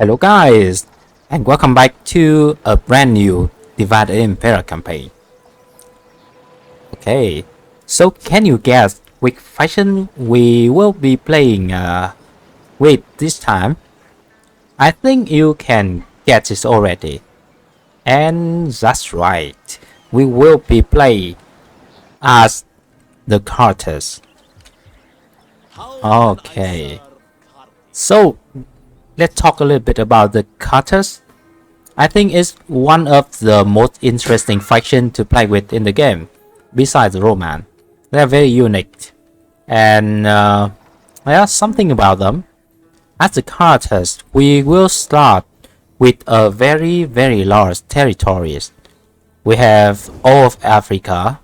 Hello guys, and welcome back to a brand new Divide the Empire campaign. Okay, so can you guess which faction we will be playing with this time? I think you can get it already. And that's right, we will be playing as the Carters. Okay, so let's talk a little bit about the Carters. I think it's one of the most interesting factions to play with in the game, besides the Roman. They're very unique, and there's something about them. As the Carters, we will start with a very large territories. We have all of Africa.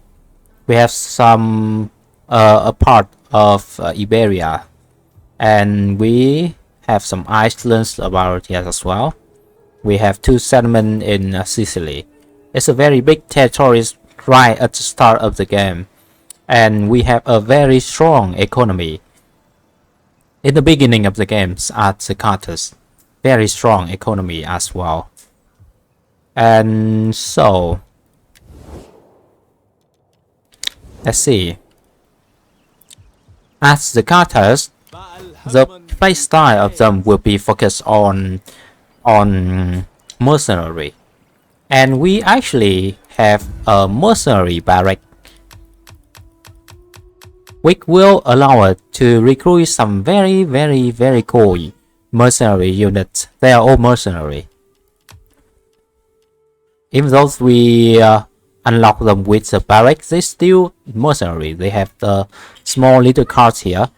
We have some a part of Iberia, and we have some islands about here as well. We have 2 settlements in Sicily. It's a very big territory right at the start of the game, and we have a very strong economy in the beginning of the games at the Carters. Very strong economy as well. And so let's see. As the Carters, the playstyle of them will be focused on mercenary, and we actually have a mercenary barrack which will allow us to recruit some very cool mercenary units. They are all mercenary. Even though we unlock them with the barrack, they still mercenary. They have the small little cards here,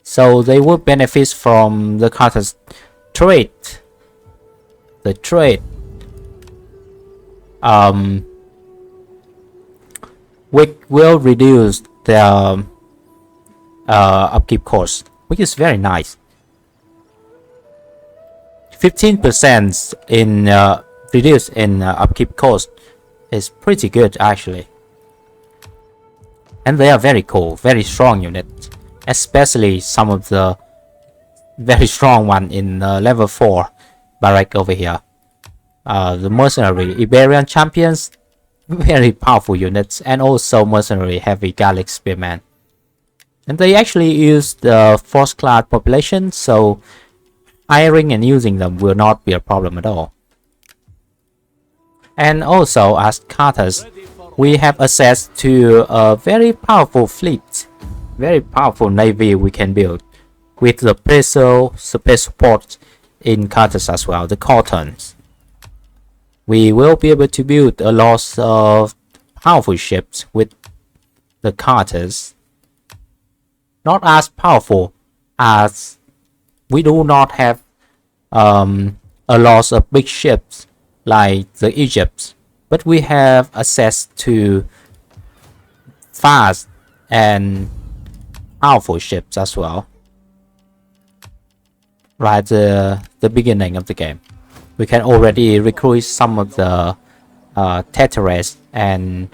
so they will benefit from the Carter's trade. The trade which will reduce their upkeep cost, which is very nice. 15% in reduce in upkeep cost is pretty good actually, and they are very cool, very strong units, especially some of the very strong one in level 4 barrack over here. The mercenary Iberian champions, very powerful units, and also mercenary heavy Gallic spearmen. And they actually use the first class population, so hiring and using them will not be a problem at all. And also, as Carters, we have access to a very powerful fleet, very powerful navy we can build with the special support in Carters as well, the Cottons. We will be able to build a lot of powerful ships with the Carters. Not as powerful as we do not have a lot of big ships like the Egypt, but we have access to fast and powerful ships as well. Right at the beginning of the game, we can already recruit some of the Teteres and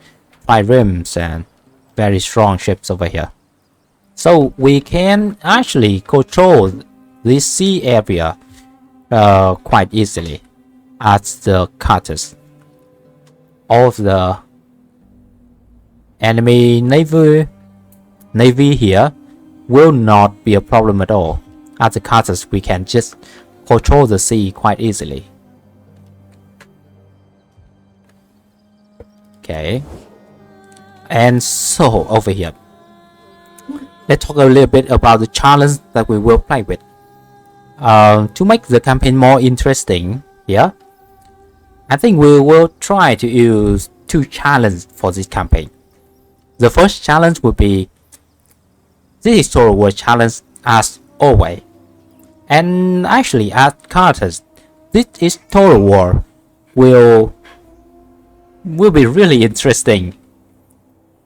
Triremes and very strong ships over here. So we can actually control this sea area quite easily at the Carters. All of the enemy navy here will not be a problem at all. At the Carters, we can just control the sea quite easily. Okay, and so over here, let's talk a little bit about the challenge that we will play with. To make the campaign more interesting here, I think we will try to use 2 challenges for this campaign. The first challenge will be the historical war challenge as always. And actually at Carters, this historical war will be really interesting.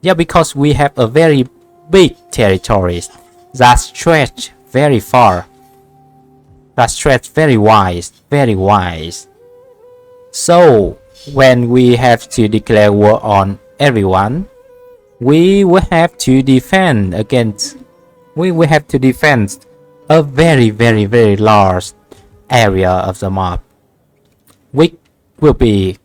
Yeah, because we have a very big territories that stretch very far, that stretch very wide. So when we have to declare war on everyone, we will have to defend against. We will have to defend a very large area of the map, which will be,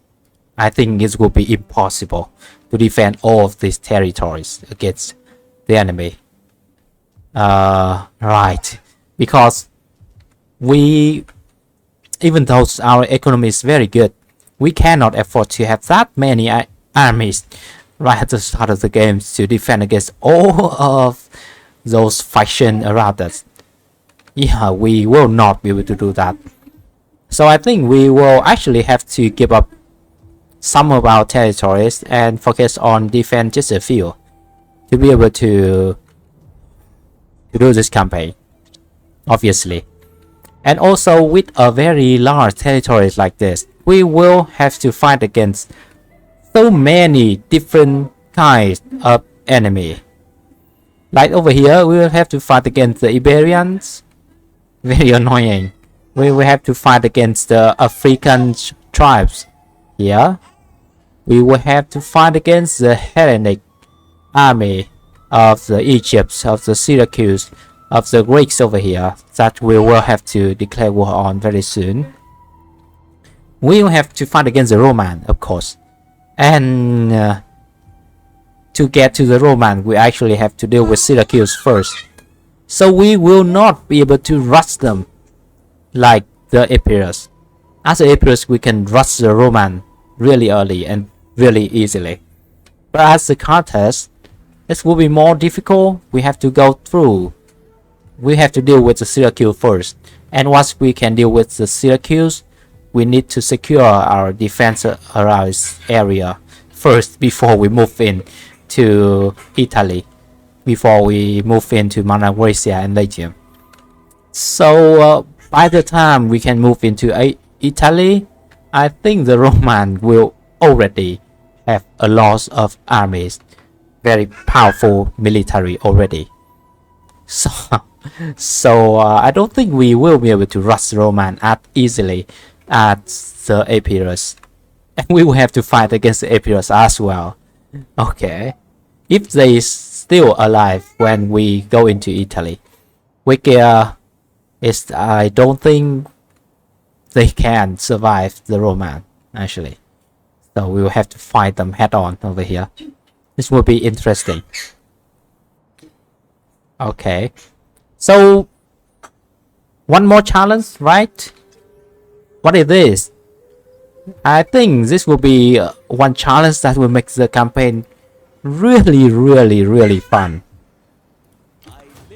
I think it will be impossible to defend all of these territories against the enemy. Right, because we, even though our economy is very good, we cannot afford to have that many armies right at the start of the game to defend against all of those factions around us. Yeah, we will not be able to do that. So I think we will actually have to give up some of our territories and focus on defend just a few to be able to do this campaign, obviously. And also with a very large territories like this, we will have to fight against so many different kinds of enemy. Like over here, we will have to fight against the Iberians, very annoying. We will have to fight against the African tribes here. We will have to fight against the Hellenic army of the Egypt, of the Syracuse, of the Greeks over here that we will have to declare war on very soon. We will have to fight against the Roman, of course, and to get to the Roman, we actually have to deal with Syracuse first. So we will not be able to rush them like the Epirus. As the Epirus, we can rush the Roman really early and really easily. But as the Carthage, it will be more difficult. We have to go through. We have to deal with the Syracuse first. And once we can deal with the Syracuse, we need to secure our defense around this area first before we move in to Italy, before we move into Magna Graecia and Latium. So by the time we can move into Italy, I think the Roman will already have a lot of armies, very powerful military already. So I don't think we will be able to rush Roman as easily as the Epirus, and we will have to fight against the Epirus as well. Okay, if they still alive when we go into Italy, which is, I don't think they can survive the Roman actually. So we will have to fight them head on over here. This will be interesting. Okay, so one more challenge, right? What is this? I think this will be one challenge that will make the campaign really fun.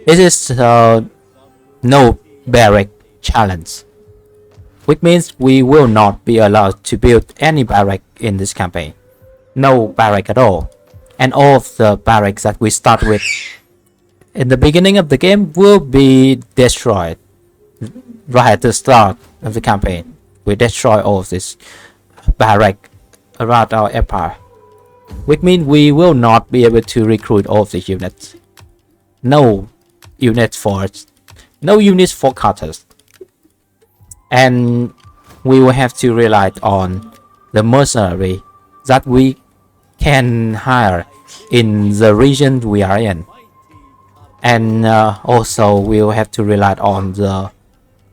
It is no barrack challenge, which means we will not be allowed to build any barrack in this campaign. No barrack at all. And all of the barracks that we start with in the beginning of the game will be destroyed right at the start of the campaign. We destroy all of this barrack around our empire, which means we will not be able to recruit all of the units. No units for Carthage, and we will have to rely on the mercenary that we can hire in the region we are in, and also we will have to rely on the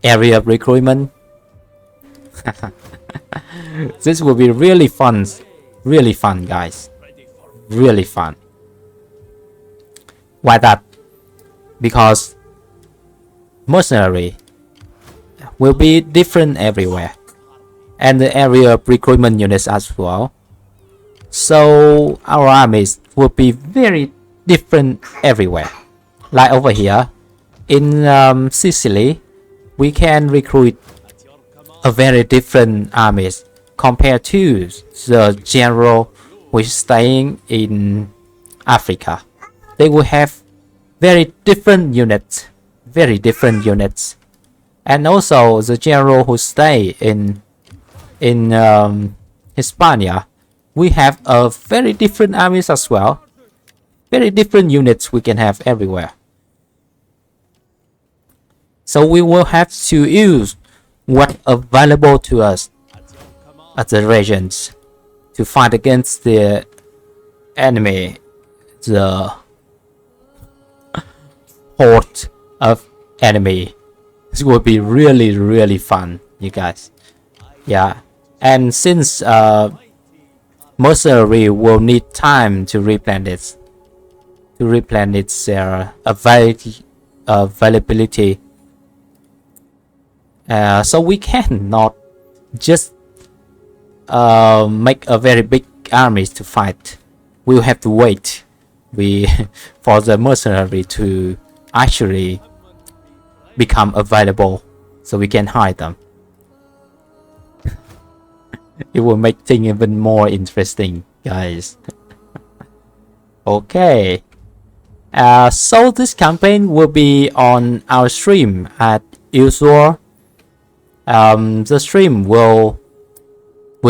area of recruitment. This will be really fun, guys, really fun. Why that? Because mercenary will be different everywhere, and the area of recruitment units as well. So our armies will be very different everywhere. Like over here in Sicily, we can recruit a very different armies compared to the general who is staying in Africa. They will have very different units, and also the general who stay in Hispania, we have a very different armies as well, very different units we can have everywhere. So we will have to use what available to us at the regions to fight against the enemy, the horde of enemy This will be really fun, you guys. Yeah, and since mercenary will need time to replenish their availability, so we cannot just make a very big armies to fight. We'll have to wait for the mercenary to actually become available so we can hide them. It will make things even more interesting, guys. Okay, so this campaign will be on our stream as usual. The stream will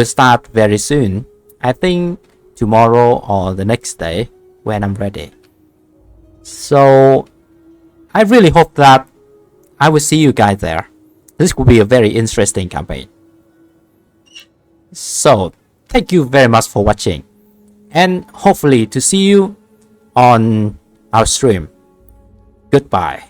start very soon. I think tomorrow or the next day when I'm ready. So I really hope that I will see you guys there. This will be a very interesting campaign. So thank you very much for watching, and hopefully to see you on our stream. Goodbye.